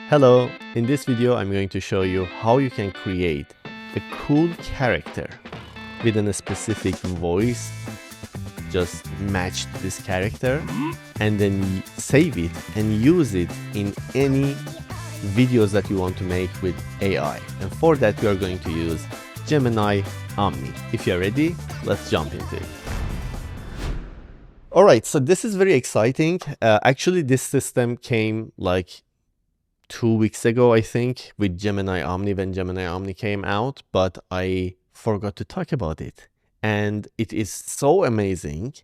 Hello, in this video I'm going to show you how you can create a cool character within a specific voice, just match this character and then save it and use it in any videos that you want to make with AI. And for that we are going to use Gemini Omni. If you're ready, let's jump into it. Alright, so this is very exciting. Actually this system came like 2 weeks ago, I think, with Gemini Omni, when Gemini Omni came out, but I forgot to talk about it. And it is so amazing,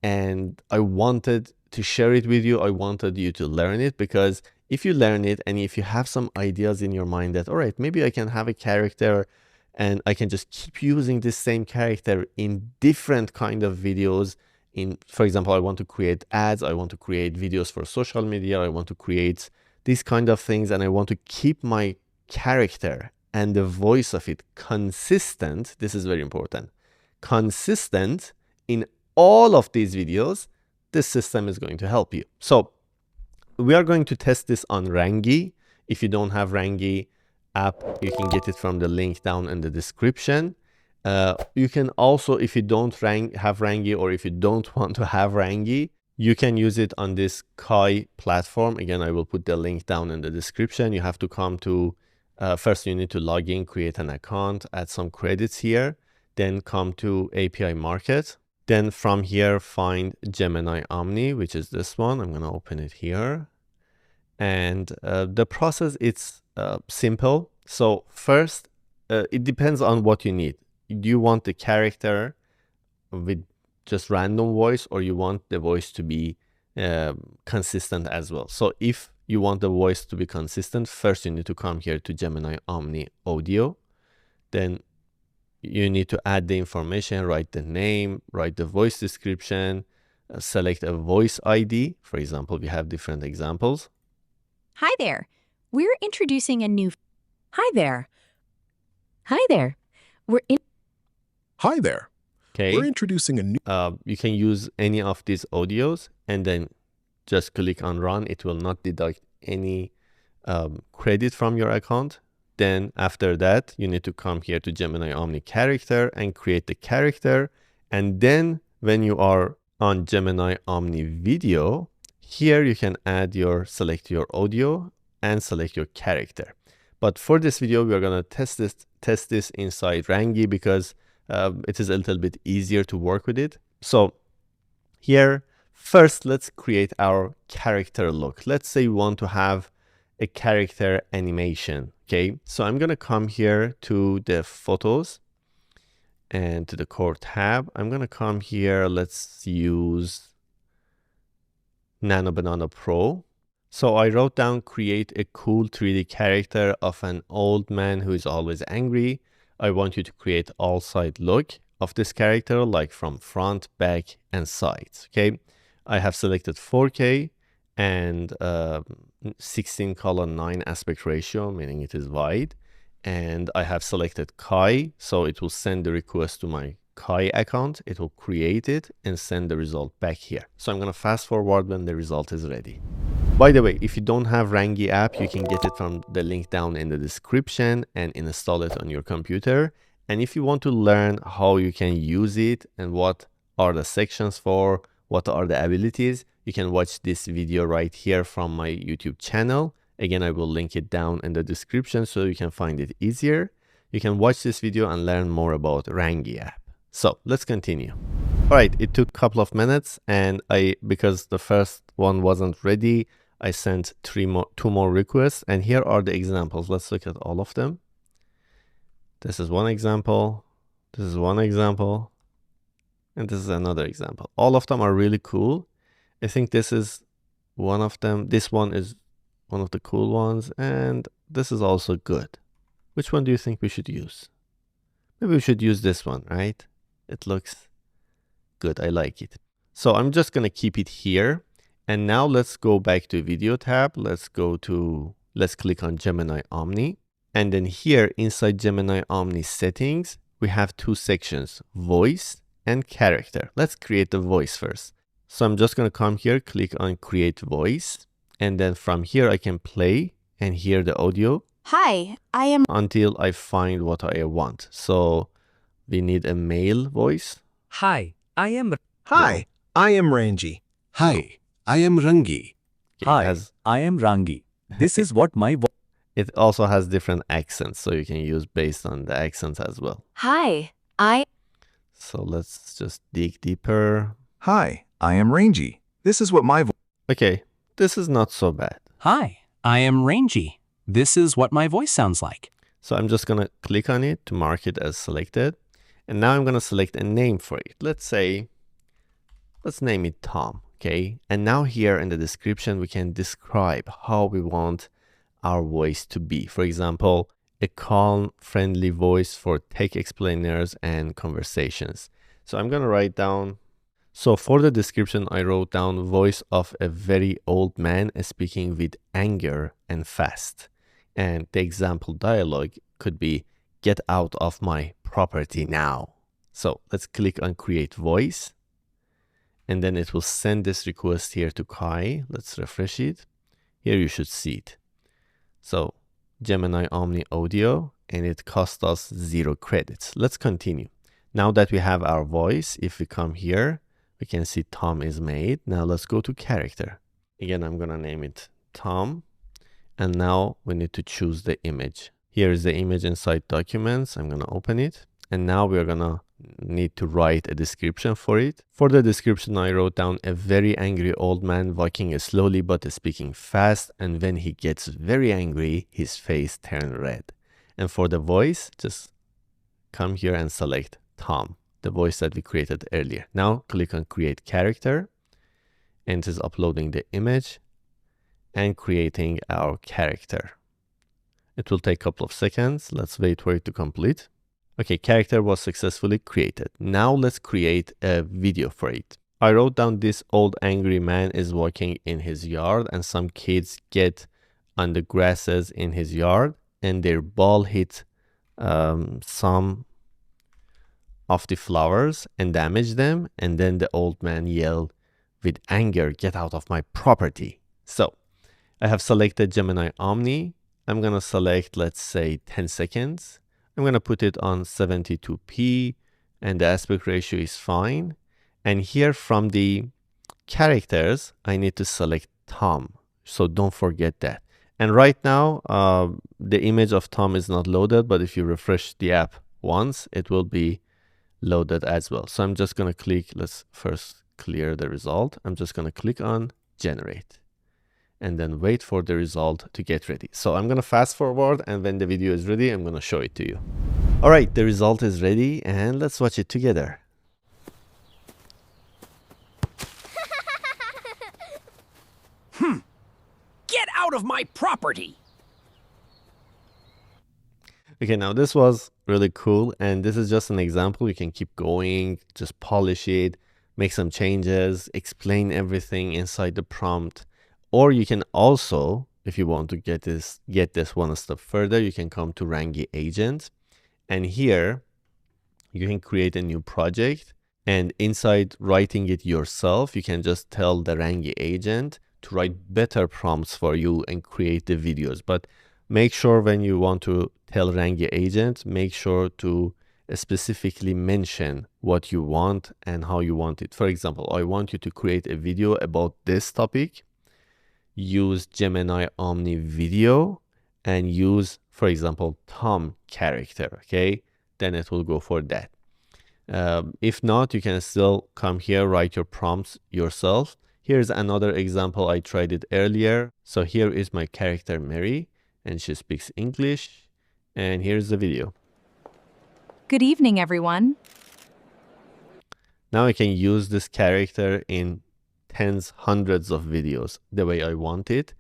and I wanted to share it with you. I wanted you to learn it, because if you learn it and if you have some ideas in your mind that, all right, maybe I can have a character and I can just keep using this same character in different kind of videos. For example, I want to create ads, I want to create videos for social media, I want to create these kind of things, and I want to keep my character and the voice of it consistent. This is very important. Consistent in all of these videos. This system is going to help you. So we are going to test this on Rangy. If you don't have Rangy app, you can get it from the link down in the description. You can also, if you don't have Rangy, or if you don't want to have Rangy, you can use it on this Kai platform. Again, I will put the link down in the description. You have to come to, first you need to log in, create an account, add some credits here, then come to API Market. Then from here, find Gemini Omni, which is this one. I'm gonna open it here. And the process, it's simple. So first, it depends on what you need. Do you want the character with just random voice, or you want the voice to be consistent as well? So if you want the voice to be consistent, first you need to come here to Gemini Omni Audio. Then you need to add the information, write the name, write the voice description, select a voice ID. For example, we have different examples. Hi there. We're introducing a new... Hi there. Hi there. Hi there. Okay. We're introducing a new... You can use any of these audios and then just click on run. It will not deduct any credit from your account. Then after that, you need to come here to Gemini Omni character and create the character. And then when you are on Gemini Omni video, here you can select your audio and select your character. But for this video, we are going to test this inside Rangy, because it is a little bit easier to work with it. So here, first, let's create our character look. Let's say we want to have a character animation. Okay, so I'm going to come here to the photos and to the core tab. I'm going to come here. Let's use Nano Banana Pro. So I wrote down, create a cool 3D character of an old man who is always angry. I want you to create all side look of this character, like from front, back, and sides. Okay, I have selected 4K and 16:9 aspect ratio, meaning it is wide. And I have selected Kai, so it will send the request to my Kai account. It will create it and send the result back here. So I'm going to fast forward when the result is ready. By the way, if you don't have Rangy app, you can get it from the link down in the description and install it on your computer. And if you want to learn how you can use it and what are the sections for, what are the abilities, you can watch this video right here from my YouTube channel. Again, I will link it down in the description so you can find it easier. You can watch this video and learn more about Rangy app. So let's continue. All right, it took a couple of minutes, and because the first one wasn't ready, I sent two more requests, and here are the examples. Let's look at all of them. This is one example, this is one example, and this is another example. All of them are really cool. I think this is one of them. This one is one of the cool ones, and this is also good. Which one do you think we should use? Maybe we should use this one, right? It looks good. I like it. So I'm just going to keep it here. And now let's go back to video tab. Let's click on Gemini Omni. And then here inside Gemini Omni settings, we have two sections, voice and character. Let's create the voice first. So I'm just going to come here, click on create voice. And then from here, I can play and hear the audio Hi, I am. until I find what I want. So we need a male voice. Hi, I am. Hi, I am Rangy. Hi, I am Rangy. Okay, I am Rangy. This is what my it also has different accents, so you can use based on the accents as well. Hi, So let's just dig deeper. Hi, I am Rangy. This is what my voice. Okay, this is not so bad. Hi, I am Rangy. This is what my voice sounds like. So I'm just gonna click on it to mark it as selected. And now I'm gonna select a name for it. Let's name it Tom, okay? And now here in the description, we can describe how we want our voice to be. For example, a calm, friendly voice for tech explainers and conversations. So I'm gonna write down, so for the description, I wrote down voice of a very old man speaking with anger and fast. And the example dialogue could be, get out of my property now. So let's click on create voice. And then it will send this request here to Kai. Let's refresh it. Here you should see it. So Gemini Omni audio, and it cost us 0 credits. Let's continue. Now that we have our voice, if we come here, we can see Tom is made. Now let's go to character. Again, I'm gonna name it Tom. And now we need to choose the image. Here is the image inside documents. I'm gonna open it. And now we're gonna need to write a description for it. For the description, I wrote down a very angry old man walking slowly but speaking fast. And when he gets very angry, his face turns red. And for the voice, just come here and select Tom, the voice that we created earlier. Now click on create character, and it is uploading the image and creating our character. It will take a couple of seconds. Let's wait for it to complete. Okay, character was successfully created. Now let's create a video for it. I wrote down this old angry man is walking in his yard, and some kids get on the grasses in his yard and their ball hit some of the flowers and damage them. And then the old man yelled with anger, get out of my property. So I have selected Gemini Omni. I'm gonna select, let's say 10 seconds. I'm gonna put it on 72p and the aspect ratio is fine. And here from the characters, I need to select Tom. So don't forget that. And right now, the image of Tom is not loaded, but if you refresh the app once, it will be loaded as well. So I'm just gonna click, let's first clear the result. I'm just gonna click on generate and then wait for the result to get ready. So I'm gonna fast forward, and when the video is ready, I'm gonna show it to you. All right, the result is ready and let's watch it together. Get out of my property! Okay, now this was really cool, and this is just an example. You can keep going, just polish it, make some changes, explain everything inside the prompt. Or you can also, if you want to get this one step further, you can come to Rangy agent, and here you can create a new project, and inside writing it yourself, you can just tell the Rangy agent to write better prompts for you and create the videos. But make sure when you want to tell Rangy agent, make sure to specifically mention what you want and how you want it. For example, I want you to create a video about this topic. Use Gemini Omni video and use, for example, Tom character, okay? Then it will go for that. If not, you can still come here, write your prompts yourself. Here's another example. I tried it earlier. So here is my character Mary, and she speaks English. And here's the video. Good evening, everyone. Now I can use this character in tens, hundreds of videos the way I want it.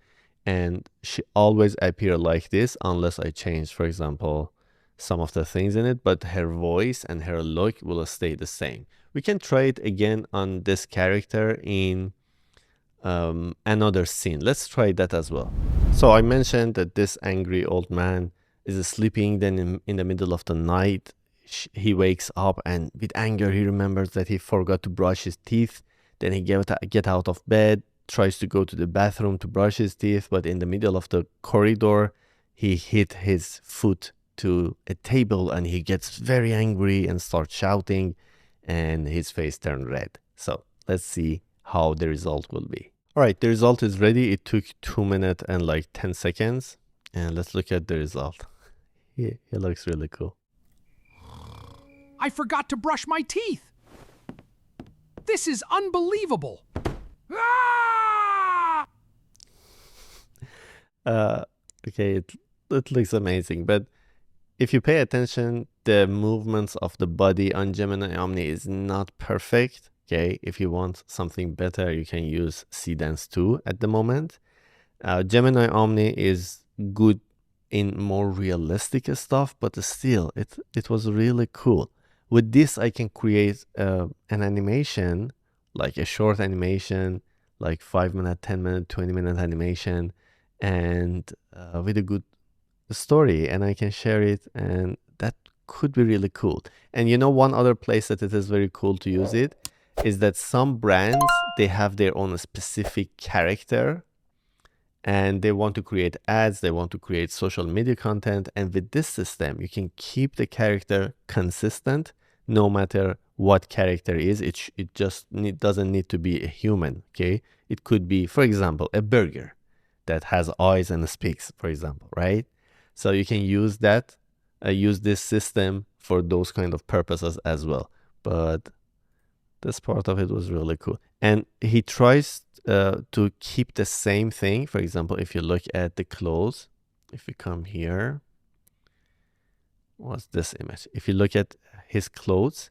And she always appear like this unless I change, for example, some of the things in it, but her voice and her look will stay the same. We can try it again on this character in another scene. Let's try that as well. So I mentioned that this angry old man is sleeping, then in the middle of the night, he wakes up and with anger, he remembers that he forgot to brush his teeth. Then he get out of bed, tries to go to the bathroom to brush his teeth, but in the middle of the corridor, he hit his foot to a table and he gets very angry and starts shouting and his face turned red. So let's see how the result will be. All right, the result is ready. It took 2 minutes and like 10 seconds. And let's look at the result. He looks really cool. I forgot to brush my teeth. This is unbelievable. Ah! Okay, it looks amazing, but if you pay attention, the movements of the body on Gemini Omni is not perfect. Okay, if you want something better, you can use Seedance 2 at the moment. Gemini Omni is good in more realistic stuff, but still, it was really cool. With this, I can create an animation, like a short animation, like 5 minute, 10 minute, 20 minute animation, and with a good story, and I can share it, and that could be really cool. And you know, one other place that it is very cool to use it is that some brands, they have their own specific character and they want to create ads, they want to create social media content, and with this system you can keep the character consistent no matter what character is. It doesn't need to be a human. Okay, it could be, for example, a burger that has eyes and speaks, for example, right? So you can use that, use this system for those kind of purposes as well. But this part of it was really cool. And he tries to keep the same thing. For example, if you look at the clothes, if you come here, what's this image? If you look at his clothes,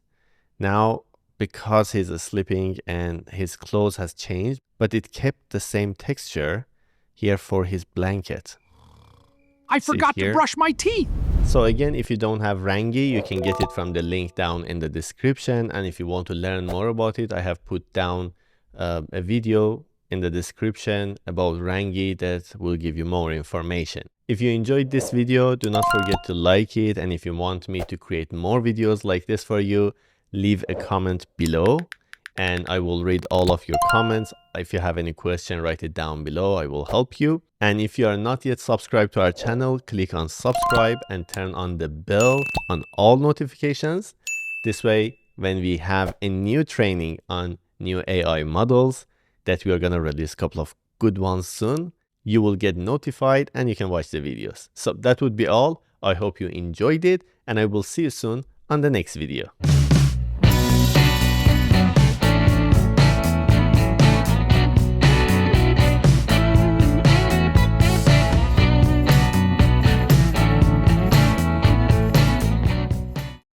now because he's sleeping and his clothes has changed, but it kept the same texture here for his blanket. I forgot to brush my teeth. So again, if you don't have Rangy, you can get it from the link down in the description. And if you want to learn more about it, I have put down a video in the description about Rangy that will give you more information. If you enjoyed this video, do not forget to like it. And if you want me to create more videos like this for you, leave a comment below and I will read all of your comments. If you have any question, write it down below. I will help you. And if you are not yet subscribed to our channel, click on subscribe and turn on the bell on all notifications. This way, when we have a new training on new AI models that we are going to release a couple of good ones soon, you will get notified and you can watch the videos. So that would be all. I hope you enjoyed it and I will see you soon on the next video.